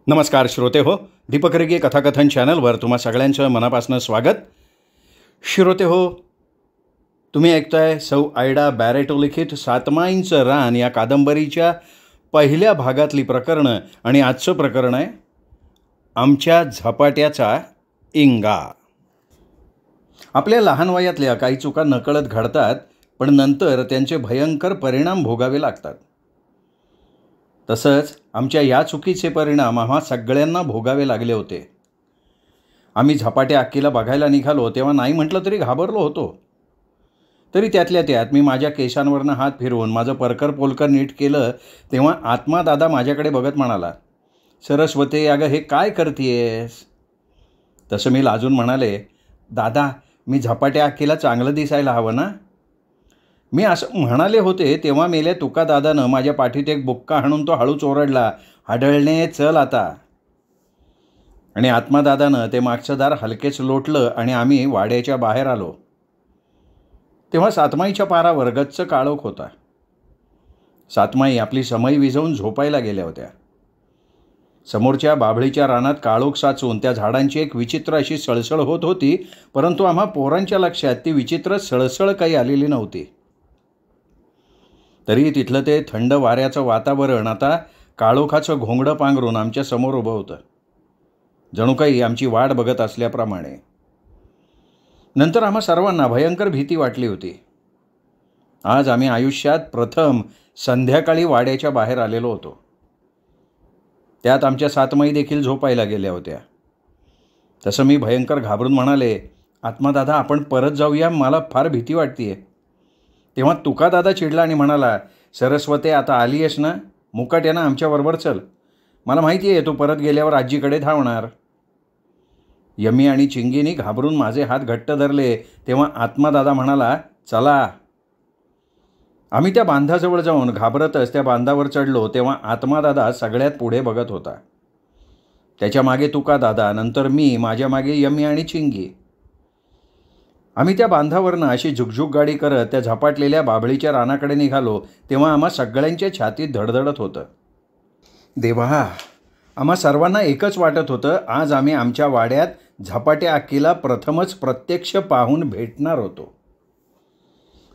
नमस्कार श्रोते हो, दीपक रेगे कथाकथन चॅनलवर तुम्हा सगळ्यांचं मनापासून स्वागत. श्रोते हो, तुम्ही ऐकताय सौ आयडा बॅरेटो लिखित सातमाईंचं रान या कादंबरीच्या पहिल्या भागातली प्रकरणं आणि आजचं प्रकरण आहे आमच्या झपाट्याचा इंगा. आपल्या लहान वयातल्या काही चुका नकळत घडतात, पण नंतर त्यांचे भयंकर परिणाम भोगावे लागतात. तसंच आमच्या या चुकीचे परिणाम आम्हा सगळ्यांना भोगावे लागले होते. आम्ही झपाट्या अक्कीला बघायला निघालो तेव्हा नाही म्हटलं तरी घाबरलो होतो. तरी त्यातल्या त्यात मी माझ्या केसांवरनं हात फिरवून माझं परकर पोलकर नीट केलं तेव्हा आत्मा दादा माझ्याकडे बघत म्हणाला, सरस्वती अगं हे काय करतेयस? तसं मी लाजून म्हणाले, दादा मी झपाट्या अक्कीला चांगलं दिसायला हवं ना. मी असं म्हणाले होते तेव्हा मेल्या तुका दादानं माझ्या पाठीत एक बुक्का हाणून तो हळूच ओरडला, हाडळणे चल आता. आणि आत्मादादानं ते मागचं दार हलकेच लोटलं आणि आम्ही वाड्याच्या बाहेर आलो. तेव्हा सातमाईच्या पारावर गच्च काळोख होता. सातमाई आपली समई विझवून झोपायला गेल्या होत्या. समोरच्या बाभळीच्या रानात काळोख साचून त्या झाडांची एक विचित्र अशी सळसळ होत होती, परंतु आम्हा पोरांच्या लक्षात ती विचित्र सळसळ काही आलेली नव्हती. तरी तिथलं ते थंड वाऱ्याचं वातावरण आता काळोखाचं घोंगडं पांघरून आमच्या समोर उभं होतं, जणू काही आमची वाट बघत असल्याप्रमाणे. नंतर आम्हा सर्वांना भयंकर भीती वाटली होती. आज आम्ही आयुष्यात प्रथम संध्याकाळी वाड्याच्या बाहेर आलेलो होतो. त्यात आमच्या सातमाई देखील झोपायला गेल्या होत्या. तसं मी भयंकर घाबरून म्हणाले, आत्मादादा आपण परत जाऊया, मला फार भीती वाटतेय. तेव्हा तुका दादा चिडला आणि म्हणाला, सरस्वती आता आली आहेस ना, मुकाट्यानं आमच्याबरोबर चल. मला माहिती आहे तू परत गेल्यावर आजीकडे धावणार. यमी आणि चिंगीनी घाबरून माझे हात घट्ट धरले तेव्हा आत्मादादा म्हणाला, चला. आम्ही त्या बांधाजवळ जाऊन घाबरतच त्या बांधावर चढलो तेव्हा आत्मादादा सगळ्यात पुढे बघत होता. त्याच्या मागे तुका दादा, नंतर मी, माझ्या मागे यमी आणि चिंगी. आम्ही त्या बांधावरनं अशी झुकझुक गाडी करत त्या झपाटलेल्या बाभळीच्या रानाकडे निघालो तेव्हा आम्हा सगळ्यांच्या छातीत धडधडत होतं. देवा, आम्हा सर्वांना एकच वाटत होतं, आज आम्ही आमच्या वाड्यात झपाट्या अक्कीला प्रथमच प्रत्यक्ष पाहून भेटणार होतो.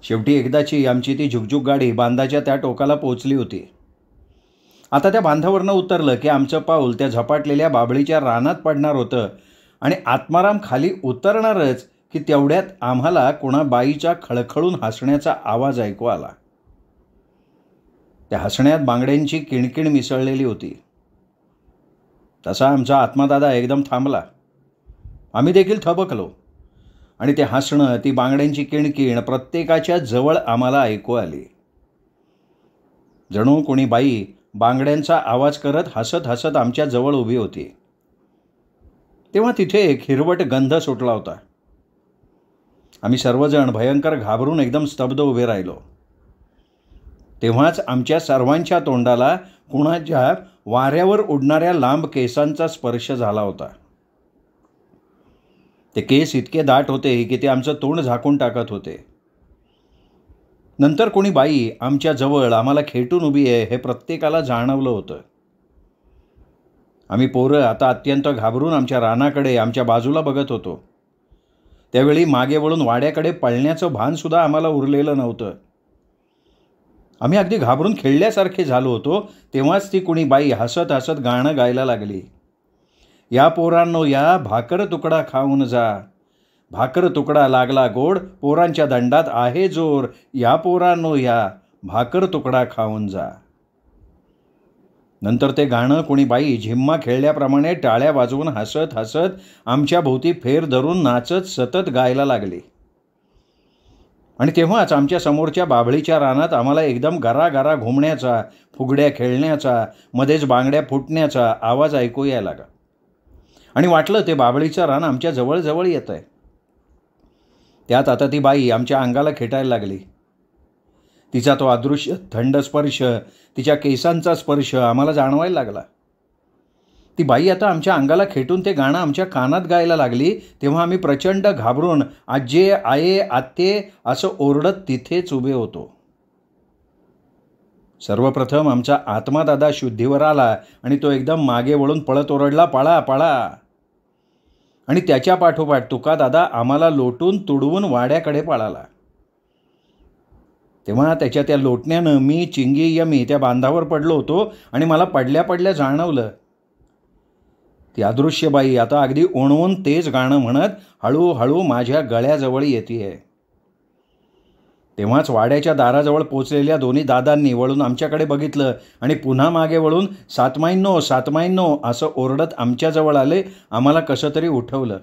शेवटी एकदाची आमची ती झुकझुक गाडी बांधाच्या त्या टोकाला पोचली होती. आता त्या बांधावरनं उतरलं की आमचं पाऊल त्या झपाटलेल्या बाभळीच्या रानात पडणार होतं आणि आत्माराम खाली उतरणारच की तेवढ्यात आम्हाला कोणा बाईच्या खळखळून हसण्याचा आवाज ऐकू आला. त्या हसण्यात बांगड्यांची किणकिण मिसळलेली होती. तसा आमचा आत्मादादा एकदम थांबला. आम्ही देखील थबकलो आणि ते हसणं, ती बांगड्यांची किणकिण प्रत्येकाच्या जवळ आम्हाला ऐकू आली. जणू कोणी बाई बांगड्यांचा आवाज करत हसत हसत आमच्या जवळ उभी होती. तेव्हा तिथे एक हिरवट गंध सुटला होता. आम्ही सर्वजण भयंकर घाबरून एकदम स्तब्ध उभे राहिलो. तेव्हाच आमच्या सर्वांच्या तोंडाला कुणाच्या वाऱ्यावर उडणाऱ्या लांब केसांचा स्पर्श झाला होता. ते केस इतके दाट होते की ते आमचं तोंड झाकून टाकत होते. नंतर कोणी बाई आमच्या जवळ आम्हाला खेटून उभी आहे हे प्रत्येकाला जाणवलं होतं. आम्ही पोरं आता अत्यंत घाबरून आमच्या रानाकडे, आमच्या बाजूला बघत होतो. त्यावेळी मागे वळून वाड्याकडे पळण्याचं भानसुद्धा आम्हाला उरलेलं नव्हतं. आम्ही अगदी घाबरून खेळल्यासारखे झालो होतो तेव्हाच ती कुणी बाई हसत हसत गाणं गायला लागली, या पोरांनो या, भाकर तुकडा खाऊन जा. भाकर तुकडा लागला गोड, पोरांच्या दंडात आहे जोर. या पोरांनो या, भाकर तुकडा खाऊन जा. नंतर ते गाणं कोणी बाई झिम्मा खेळल्याप्रमाणे टाळ्या वाजवून हसत हसत आमच्या भोवती फेर धरून नाचत सतत गायला लागली. आणि तेव्हाच आमच्या समोरच्या बाभळीच्या रानात आम्हाला एकदम गरागरा घुमण्याचा, फुगड्या खेळण्याचा, मध्येच बांगड्या फुटण्याचा आवाज ऐकू यायला लागला. आणि वाटलं ते बाभळीचं रान आमच्या जवळजवळ येत आहे. त्यात आता ती बाई आमच्या अंगाला खेटायला लागली. तिचा तो अदृश्य थंड स्पर्श, तिच्या केसांचा स्पर्श आम्हाला जाणवायला लागला. ती बाई आता आमच्या अंगाला खेटून ते गाणं आमच्या कानात गायला लागली तेव्हा आम्ही प्रचंड घाबरून आजे, आये, आत्ते असं ओरडत तिथेच उभे होतो. सर्वप्रथम आमचा आत्मादादा शुद्धीवर आला आणि तो एकदम मागे वळून पळत ओरडला, पळा पळा. आणि त्याच्या पाठोपाठ तुकादादा आम्हाला लोटून तुडवून वाड्याकडे पळाला. तेव्हा त्याच्या त्या लोटण्यानं मी, चिंगी, यमी त्या बांधावर पडलो होतो आणि मला पडल्या पडल्या जाणवलं. ती अदृश्य बाई आता अगदी ओणवून तेच गाणं म्हणत हळूहळू माझ्या गळ्याजवळ येतेय. तेव्हाच वाड्याच्या दाराजवळ पोचलेल्या दोन्ही दादांनी वळून आमच्याकडे बघितलं आणि पुन्हा मागे वळून सातमाईंनो सातमाईंनो असं ओरडत आमच्याजवळ आले, आम्हाला कसं तरी उठवलं.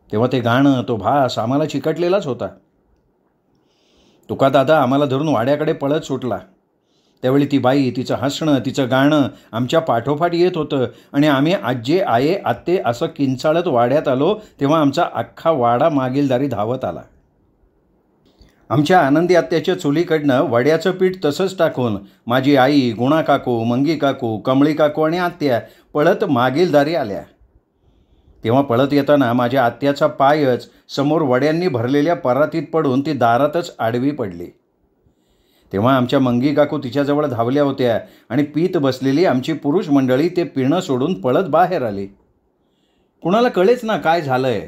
तेव्हा ते गाणं, तो भास आम्हाला चिकटलेलाच होता. तुकादादा आम्हाला धरून वाड्याकडे पळत सुटला. त्यावेळी ती बाई, तिचं हसणं, तिचं गाणं आमच्या पाठोपाठ येत होतं आणि आम्ही आजे, आये, आत्ते असं किंचाळत वाड्यात आलो. तेव्हा आमचा अख्खा वाडा मागीलदारी धावत आला. आमच्या आनंदी आत्याच्या चुलीकडनं वड्याचं पीठ तसंच टाकून माझी आई, गुणा काकू, मंगी काकू, कमळी काकू आणि आत्या पळत मागीलदारी आल्या. तेव्हा पळत येताना माझ्या आत्याचा पायच समोर वड्यांनी भरलेल्या परातीत पडून ती दारातच आडवी पडली. तेव्हा आमच्या मंगी काकू तिच्याजवळ धावल्या होत्या आणि पीत बसलेली आमची पुरुष मंडळी ते पिणं सोडून पळत बाहेर आली. कुणाला कळेच ना काय झालंय.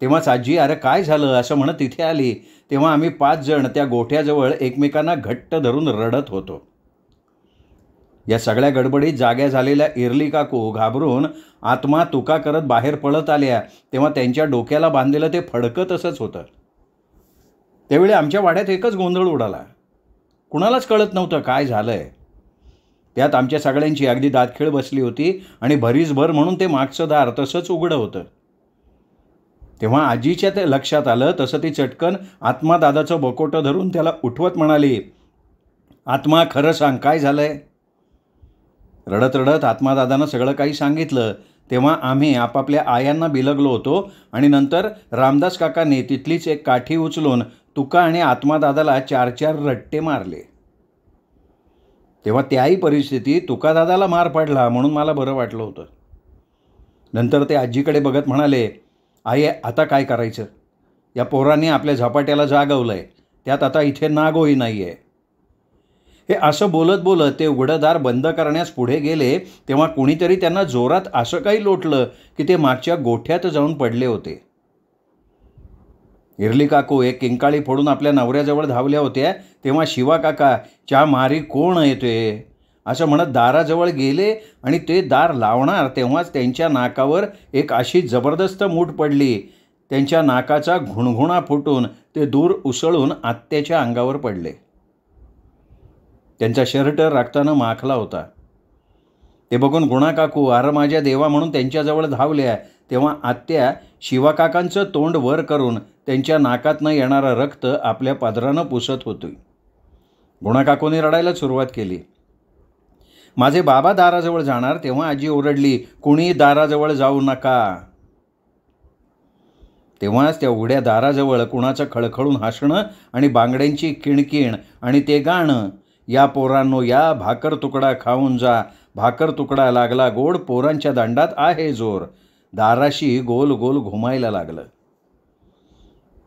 तेव्हाच आजी, अरे काय झालं असं म्हणत तिथे आली. तेव्हा आम्ही 5 जण त्या गोठ्याजवळ एकमेकांना घट्ट धरून रडत होतो. या सगळ्या गडबडीत जाग्या झालेल्या इरली काकू घाबरून आत्मा तुका करत बाहेर पळत आल्या. तेव्हा त्यांच्या डोक्याला बांधलेलं ते फडकं तसंच होतं. त्यावेळी आमच्या वाड्यात एकच गोंधळ उडाला. कुणालाच कळत नव्हतं काय झालंय. त्यात आमच्या सगळ्यांची अगदी दातखिळ बसली होती आणि भरीसभर म्हणून ते मागचं दार तसंच उघडं होतं. तेव्हा आजीच्या ते लक्षात आलं. तसं ती चटकन आत्मादादाचं बकोटं धरून त्याला उठवत म्हणाली, आत्मा खरं सांग काय झालंय. रडत रडत आत्मादादानं सगळं काही सांगितलं. तेव्हा आम्ही आपापल्या आयांना बिलगलो होतो आणि नंतर रामदास काकांनी तिथलीच एक काठी उचलून तुका आणि आत्मादादाला 4-4 रट्टे मारले. तेव्हा त्याही परिस्थितीत तुकादादाला मार पडला म्हणून मला बरं वाटलं होतं. नंतर ते आजीकडे बघत म्हणाले, आई आता काय करायचं. या पोरांनी आपल्या झपाट्याला जागवलंय. त्यात आता इथे नागोही नाही आहे. हे असं बोलत बोलत ते उघडं दार बंद करण्यास पुढे गेले. तेव्हा कुणीतरी त्यांना जोरात असं काही लोटलं की ते मागच्या गोठ्यात जाऊन पडले होते. इरली काकू एक किंकाळी फोडून आपल्या नवऱ्याजवळ धावल्या होत्या. तेव्हा शिवा काका, च्या मारी कोण येतोय असं म्हणत दाराजवळ गेले आणि ते दार लावणार तेव्हाच त्यांच्या नाकावर एक अशी जबरदस्त मूठ पडली. त्यांच्या नाकाचा घुणघुणा फुटून ते दूर उसळून आत्याच्या अंगावर पडले. त्यांचा शर्ट रक्तानं माखला होता. ते बघून गुणा काकू, अरे माझ्या देवा म्हणून त्यांच्याजवळ धावल्या. तेव्हा आत्या शिवाकाकांचं तोंड वर करून त्यांच्या नाकातनं येणारं रक्त आपल्या पदरानं पुसत होती. गुणा काकूने रडायला सुरुवात केली. माझे बाबा दाराजवळ जाणार तेव्हा आजी ओरडली, कुणी दाराजवळ जाऊ नका. तेव्हाच त्या उघड्या दाराजवळ कुणाचं खळखळून हसणं आणि बांगड्यांची किणकिण आणि ते गाणं, या पोरांनो या, भाकर तुकडा खाऊन जा, भाकर तुकडा लागला गोड, पोरांच्या दांडात आहे जोर, दाराशी गोल गोल घुमायला लागलं.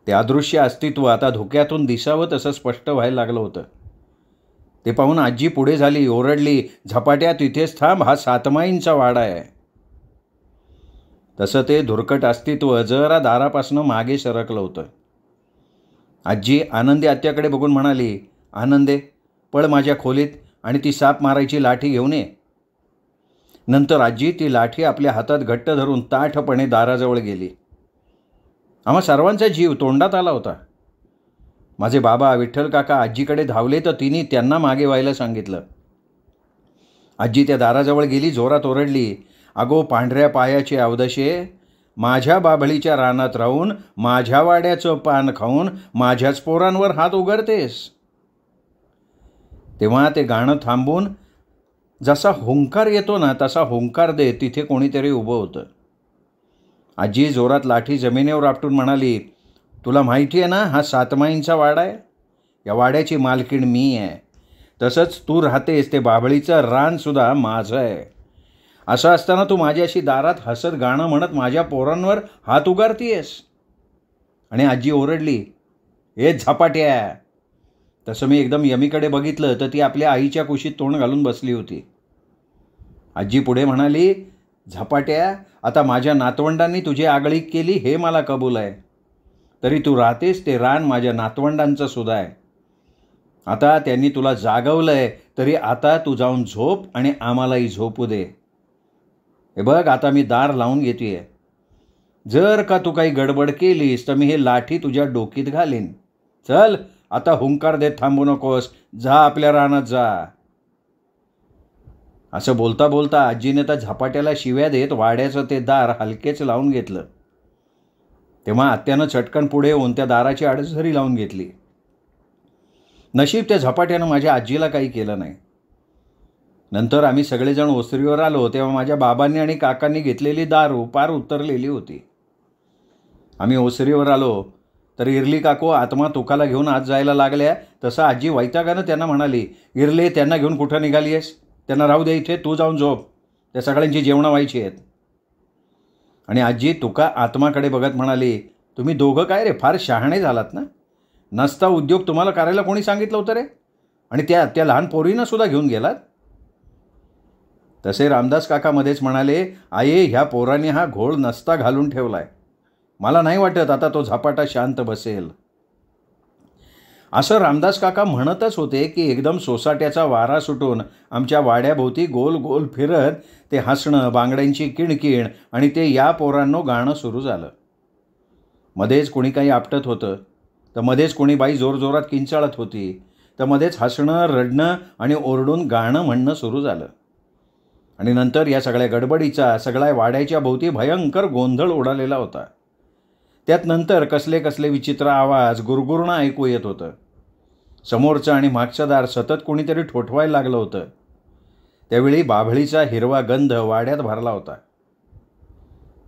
ते अदृश्य अस्तित्व आता धुक्यातून दिसावं तसं स्पष्ट व्हायला लागलं होतं. ते पाहून आजी पुढे झाली, ओरडली, झपाट्या तिथेच थांब, हा सातमाईंचा वाडा आहे. तसं ते धुरकट अस्तित्व जरा दारापासनं मागे सरकलं होतं. आजी आनंदी आत्याकडे बघून म्हणाली, आनंदे पळ माझ्या खोलीत आणि ती साप मारायची लाठी घेऊन ये. नंतर आजी ती लाठी आपल्या हातात घट्ट धरून ताठपणे दाराजवळ गेली. आम्हा सर्वांचा जीव तोंडात आला होता. माझे बाबा विठ्ठल काका आजीकडे धावले तर तिने त्यांना मागे व्हायला सांगितलं. आजी त्या दाराजवळ गेली, जोरात ओरडली, अगो पांढऱ्या पायाचे अवदशे, माझ्या बाभळीच्या रानात राहून माझ्या वाड्याचं पान खाऊन माझ्याच पोरांवर हात उघडतेस. तेव्हा ते गाणं थांबून जसा हुंकार येतो ना तसा हुंकार दे तिथे कोणीतरी उभं होतं. आजी जोरात लाठी जमिनीवर आपटून म्हणाली, तुला माहिती आहे ना हा सातमाईंचा वाडा आहे. या वाड्याची मालकीण मी आहे. तसंच तू राहतेस ते बाभळीचं रानसुद्धा माझं आहे. असं असताना तू माझ्याशी दारात हसत गाणं म्हणत माझ्या पोरांवर हात उगारतीयस. आणि आजी ओरडली, ए झपाट्या, तसं मी एकदम यमीकडे बघितलं तर ती आपल्या आईच्या कुशीत तोंड घालून बसली होती. आजी पुढे म्हणाली, झपाट्या, आता माझ्या नातवंडांनी तुझी आगळीक केली हे मला कबूल आहे. तरी तू राहतेस ते रान माझ्या नातवंडांचं सुद्धा आहे. आता त्यांनी तुला जागवलंय, तरी आता तू जाऊन झोप आणि आम्हालाही झोपू दे. हे बघ, आता मी दार लावून घेतेय. जर का तू काही गडबड केलीस तर मी हे लाठी तुझ्या डोकीत घालीन. चल, आता हुंकार देत थांबू नकोस, जा आपल्या रानात जा. असं बोलता बोलता आजीने त्या झपाट्याला शिव्या देत वाड्याचं ते दार हलकेच लावून घेतलं. तेव्हा आत्यानं चटकन पुढे येऊन त्या दाराची अडसरी लावून घेतली. नशीब त्या झपाट्यानं माझ्या आजीला काही केलं नाही. नंतर आम्ही सगळेजण ओसरीवर आलो तेव्हा माझ्या बाबांनी आणि काकांनी घेतलेली दारू पार उतरलेली होती. आम्ही ओसरीवर आलो तर इरली काकू आत्मा तुकाला घेऊन आत जायला लागल्या. तसं आजी वैतागानं त्यांना म्हणाली, इरले, त्यांना घेऊन कुठं निघाली आहेस? त्यांना राहू दे इथे, तू जाऊन झोप. त्या सगळ्यांची जेवणं व्हायची आहेत. आणि आजी तुका आत्माकडे बघत म्हणाली, तुम्ही दोघं काय रे, फार शहाणे झालात ना? नसता उद्योग तुम्हाला करायला कोणी सांगितलं होतं रे? आणि त्या लहान पोरीनं सुद्धा घेऊन गेलात. तसे रामदास काका मध्येच म्हणाले, आये, ह्या पोराने हा घोळ नसता घालून ठेवलाय. मला नाही वाटत आता तो झपाटा शांत बसेल. असं रामदास काका म्हणतच होते की एकदम सोसाट्याचा वारा सुटून आमच्या वाड्याभोवती गोल गोल फिरत ते हसणं, बांगड्यांची किणकिण आणि ते या पोरांनो गाणं सुरू झालं. मध्येच कोणी काही आपटत होतं, तर मध्येच कोणी बाई जोरजोरात किंचाळत होती, तर मध्येच हसणं, रडणं आणि ओरडून गाणं म्हणणं सुरू झालं. आणि नंतर या सगळ्या गडबडीचा सगळ्या वाड्याच्या भोवती भयंकर गोंधळ उडालेला होता. त्यात नंतर कसले कसले विचित्र आवाज गुरगुरणं ऐकू येत होतं. समोरचं आणि मागचं दार सतत कोणीतरी ठोठवायला लागलं होतं. त्यावेळी बाभळीचा हिरवा गंध वाड्यात भरला होता.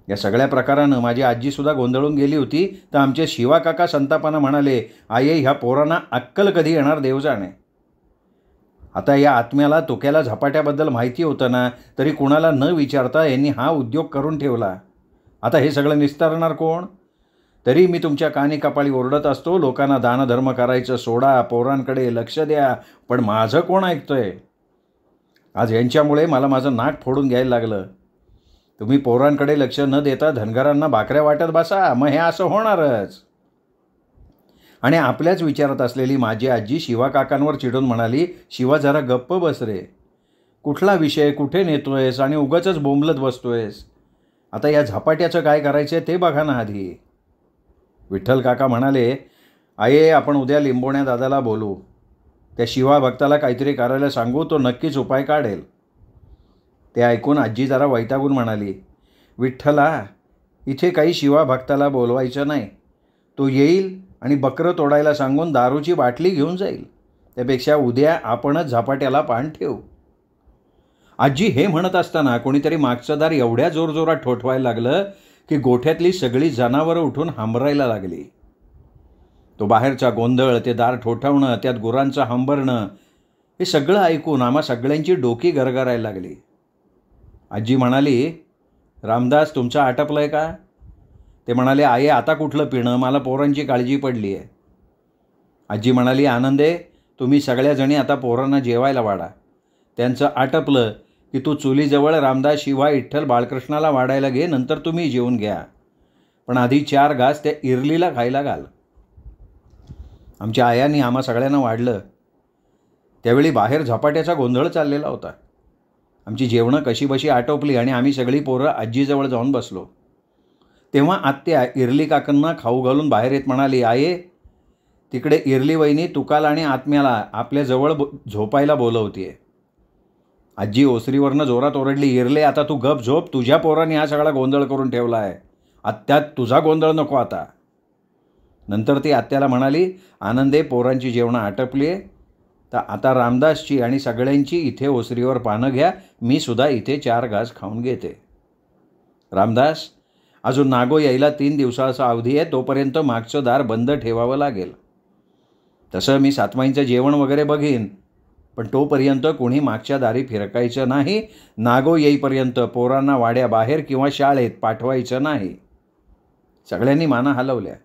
या सगळ्या प्रकारानं माझी आजीसुद्धा गोंधळून गेली होती. तर आमचे शिवा काका संतापानं म्हणाले, आये, ह्या पोरांना अक्कल कधी येणार देव जाणे. आता या आत्म्याला तुक्याला झपाट्याबद्दल माहिती होतं ना, तरी कुणाला न विचारता यांनी हा उद्योग करून ठेवला. आता हे सगळं निस्तारणार कोण? तरी मी तुमच्या कानी कपाळी ओरडत असतो, लोकांना दानधर्म करायचं सोडा, पोरांकडे लक्ष द्या, पण माझं कोण ऐकतंय? आज यांच्यामुळे मला माझं नाक फोडून घ्यायला लागलं. तुम्ही पोरांकडे लक्ष न देता धनगरांना भाकऱ्या वाटत बसा, मग हे असं होणारच. आणि आपल्याच विचारात असलेली माझी आजी शिवा काकांवर चिडून म्हणाली, शिवा, जरा गप्प बस रे. कुठला विषय कुठे नेतोयस आणि उगाचच बोंबलत बसतोयस? आता या झपाट्याचं काय करायचं ते बघा ना आधी. विठ्ठल काका म्हणाले, आये, आपण उद्या लिंबोण्या दादाला बोलू. त्या शिवा भक्ताला काहीतरी करायला सांगू, तो नक्कीच उपाय काढेल. ते ऐकून आजी जरा वैतागून म्हणाली, विठ्ठला, इथे काही शिवा भक्ताला बोलवायचं नाही. तो येईल आणि बकरं तोडायला सांगून दारूची बाटली घेऊन जाईल. त्यापेक्षा उद्या आपणच झपाट्याला पान ठेवू. आजी हे म्हणत असताना कोणीतरी मागचं दार एवढ्या जोरजोरात ठोठवायला लागलं की गोठ्यातली सगळी जनावरं उठून हांबरायला लागली. तो बाहेरचा गोंधळ, ते दार ठोठावणं, त्यात गुरांचं हंबरणं, हे सगळं ऐकून आम्हा सगळ्यांची डोकी गरगरायला लागली. आजी म्हणाली, रामदास, तुमचं आटपलंय का? ते म्हणाले, आये, आता कुठलं पिणं, मला पोरांची काळजी पडली आहे. आजी म्हणाली, आनंदे, तुम्ही सगळ्याजणी आता पोरांना जेवायला वाढा. त्यांचं आटपलं की तू चुलीजवळ रामदास, शिवा, विठ्ठल, बाळकृष्णाला वाढायला घे, नंतर तुम्ही जेवून घ्या. पण आधी 4 घास त्या इरलीला खायला घाल. आमच्या आयांनी आम्हा सगळ्यांना वाढलं. त्यावेळी बाहेर झपाट्याचा गोंधळ चाललेला होता. आमची जेवणं कशीबशी आटोपली आणि आम्ही सगळी पोरं आजीजवळ जाऊन बसलो. तेव्हा आत्या इरली काकांना खाऊ घालून बाहेर येत म्हणाली, आये, तिकडे इरली वहिनी तुकाला आणि आत्म्याला आपल्याजवळ झोपायला बोलवतीये. आजी ओसरीवरनं जोरात ओरडली, इरले, आता तू गप झोप. तुझ्या पोरांनी हा सगळा गोंधळ करून ठेवला आहे. आत्यात तुझा गोंधळ नको आता. नंतर ती आत्याला म्हणाली, आनंदे, पोरांची जेवणं आटपली आहे, तर आता रामदासची आणि सगळ्यांची इथे ओसरीवर पानं घ्या. मी सुद्धा इथे 4 घास खाऊन घेते. रामदास, अजून नागो यायला 3 दिवसाचा अवधी आहे, तोपर्यंत मागचं दार बंद ठेवावं लागेल. तसं मी सातमाईंचं जेवण वगैरे बघीन, पण तोपर्यंत कोणी मागच्या दारी फिरकायचं नाही. नागो येईपर्यंत पोरांना वाड्याबाहेर किंवा शाळेत पाठवायचं नाही. सगळ्यांनी माना हलवल्या.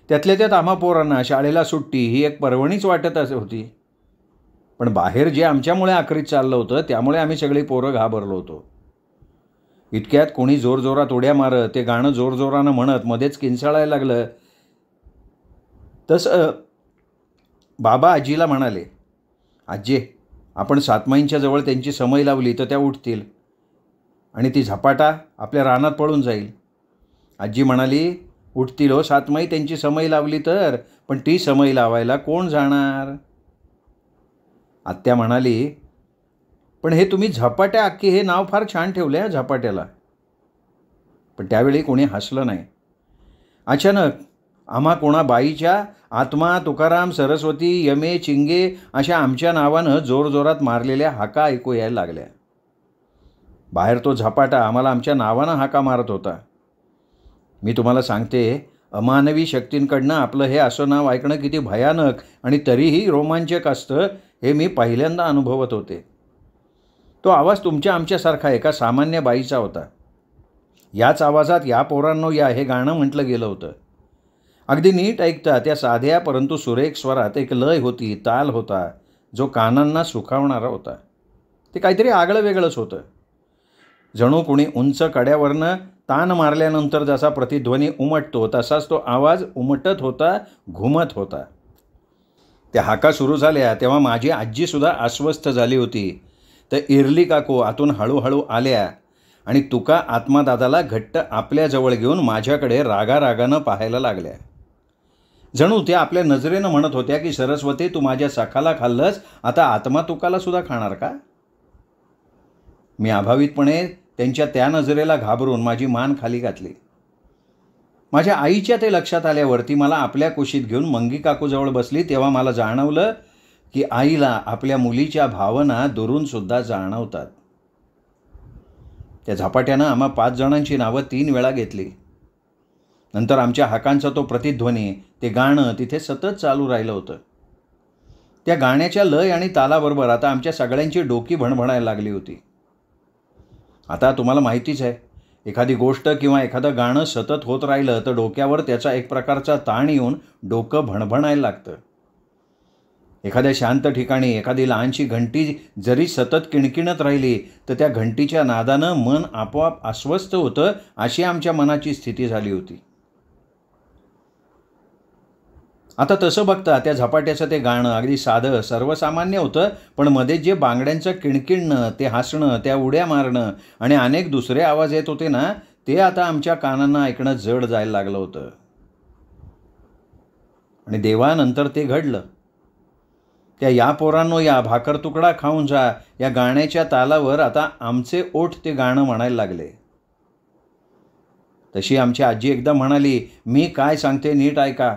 त्यातल्या त्यात आम्हा पोरांना शाळेला सुट्टी ही एक पर्वणीच वाटत होती. पण बाहेर जे आमच्यामुळे आखरीत चाललं होतं त्यामुळे आम्ही सगळी पोरं घाबरलो होतो. इतक्यात कोणी जोरजोरात उड्या मारत ते गाणं जोरजोरानं म्हणत मध्येच किंचाळायला लागलं. तसं बाबा आजीला म्हणाले, आजी आपण सातमाईंच्या जवळ त्यांची समई लावली तर त्या उठतील आणि ती झपाटा आपल्या रानात पळून जाईल. आजी म्हणाली, उठतील हो सातमाई त्यांची समई लावली तर, पण ती समई लावायला कोण जाणार. आत्या म्हणाली, पण हे तुम्ही झपाट्या अख्खी हे नाव फार छान ठेवलं आहे झपाट्याला. पण त्यावेळी कोणी हसलं नाही. अचानक आम्हा कोणा बाईच्या आत्मा, तुकाराम, सरस्वती, यमे, चिंगे अशा आमच्या नावानं जोरजोरात मारलेल्या हाका ऐकू यायला लागल्या. बाहेर तो झपाटा आम्हाला आमच्या नावानं हाका मारत होता. मी तुम्हाला सांगते, अमानवी शक्तींकडनं आपलं हे असं नाव ऐकणं किती भयानक आणि तरीही रोमांचक असतं हे मी पहिल्यांदा अनुभवत होते. तो आवाज तुमच्या आमच्यासारखा एका सामान्य बाईचा होता. याच आवाजात या पोरांनो या हे गाणं म्हटलं गेलं होतं. अगदी नीट ऐकता त्या साध्या परंतु सुरेख स्वरात एक लय होती, ताल होता, जो कानांना सुखावणारा होता. ते काहीतरी आगळं वेगळंच होतं. जणू कोणी उंच कड्यावरनं तान मारल्यानंतर जसा प्रतिध्वनी उमटतो तसाच तो आवाज उमटत होता, घुमत होता. त्या हाका सुरू झाल्या तेव्हा माझी आजीसुद्धा अस्वस्थ झाली होती. तर इरली काकू आतून हळूहळू आल्या आणि तुका आत्मादादाला घट्ट आपल्याजवळ घेऊन माझ्याकडे रागारागानं पाहायला लागल्या. जणू त्या आपल्या नजरेनं म्हणत होत्या की सरस्वती तू माझ्या सखाला खाल्लंस, आता आत्मा तुकाला सुद्धा खाणार का. मी अभावितपणे त्यांच्या त्या नजरेला घाबरून माझी मान खाली घातली. माझ्या आईच्या ते लक्षात आल्यावर ती मला आपल्या कुशीत घेऊन मंगी काकूजवळ बसली तेव्हा मला जाणवलं की आईला आपल्या मुलीच्या भावना दुरूनसुद्धा जाणवतात. त्या झपाट्यानं आम्हा 5 जणांची नावं 3 वेळा घेतली. नंतर आमच्या हाकांचा तो प्रतिध्वनी, ते गाणं तिथे सतत चालू राहिलं होतं. त्या गाण्याच्या लय आणि तालाबरोबर आता आमच्या सगळ्यांची डोकी भणभणायला लागली होती. आता तुम्हाला माहितीच आहे, एखादी गोष्ट किंवा एखादं गाणं सतत होत राहिलं तर डोक्यावर त्याचा एक प्रकारचा ताण येऊन डोकं भणभणायला लागतं. एखाद्या शांत ठिकाणी एखादी लहानशी घंटी जरी सतत किणकिणत राहिली तर त्या घंटीच्या नादानं मन आपोआप अस्वस्थ होतं, अशी आमच्या मनाची स्थिती झाली होती. आता तसं बघता त्या झपाट्याचं ते गाणं अगदी साधं सर्वसामान्य होतं, पण मध्ये जे बांगड्यांचं किणकिणणं, ते हसणं, त्या उड्या मारणं आणि अनेक दुसरे आवाज येत होते ना, ते आता आमच्या कानांना ऐकणं जड जायला लागलं होतं. आणि देवानंतर ते घडलं. त्या या पोरांनो या भाकर तुकडा खाऊन जा या गाण्याच्या तालावर आता आमचे ओठ ते गाणं म्हणायला लागले. तशी आमची आजी एकदा म्हणाली, मी काय सांगते नीट ऐका.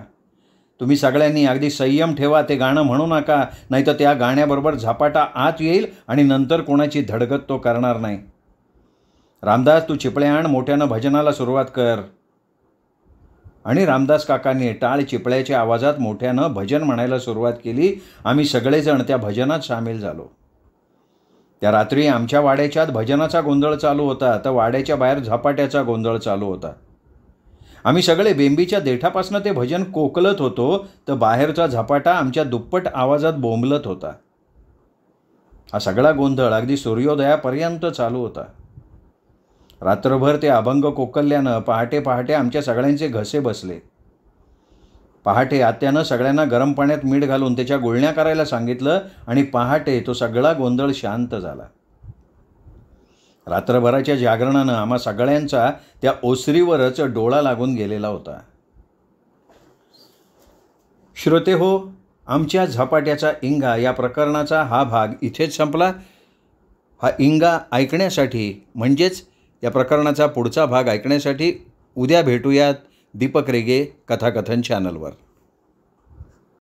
तुम्ही सगळ्यांनी अगदी संयम ठेवा, ते गाणं म्हणू नका, नाहीतर त्या गाण्याबरोबर झपाटा आत येईल आणि नंतर कोणाची धडगत तो करणार नाही. रामदास तू चिपळ्या आण, मोठ्यानं भजनाला सुरुवात कर. आणि रामदास काकांनी टाळ चिपळ्याच्या आवाजात मोठ्यानं भजन म्हणायला सुरुवात केली. आम्ही सगळेजण त्या भजनात सामील झालो. त्या रात्री आमच्या वाड्याच्यात भजनाचा गोंधळ चालू होता, तर वाड्याच्या बाहेर झपाट्याचा गोंधळ चालू होता. आम्ही सगळे बेंबीच्या देठापासून ते भजन कोकलत होतो, तर बाहेरचा झपाटा आमच्या दुप्पट आवाजात बोंबलत होता. हा सगळा गोंधळ अगदी सूर्योदयापर्यंत चालू होता. रात्रभर ते अभंग कोकलल्यानं पहाटे पहाटे आमच्या सगळ्यांचे घसे बसले. पहाटे आत्यानं सगळ्यांना गरम पाण्यात मीठ घालून त्याच्या गुळण्या करायला सांगितलं आणि पहाटे तो सगळा गोंधळ शांत झाला. रात्रभराच्या जागरणानं आम्हा सगळ्यांचा त्या ओसरीवरच डोळा लागून गेलेला होता. श्रोते हो, आमच्या झपाट्याचा इंगा या प्रकरणाचा हा भाग इथेच संपला. हा इंगा ऐकण्यासाठी म्हणजेच या प्रकरणाचा पुढचा भाग ऐकण्यासाठी उद्या भेटूयात दीपक रेगे कथाकथन चॅनलवर.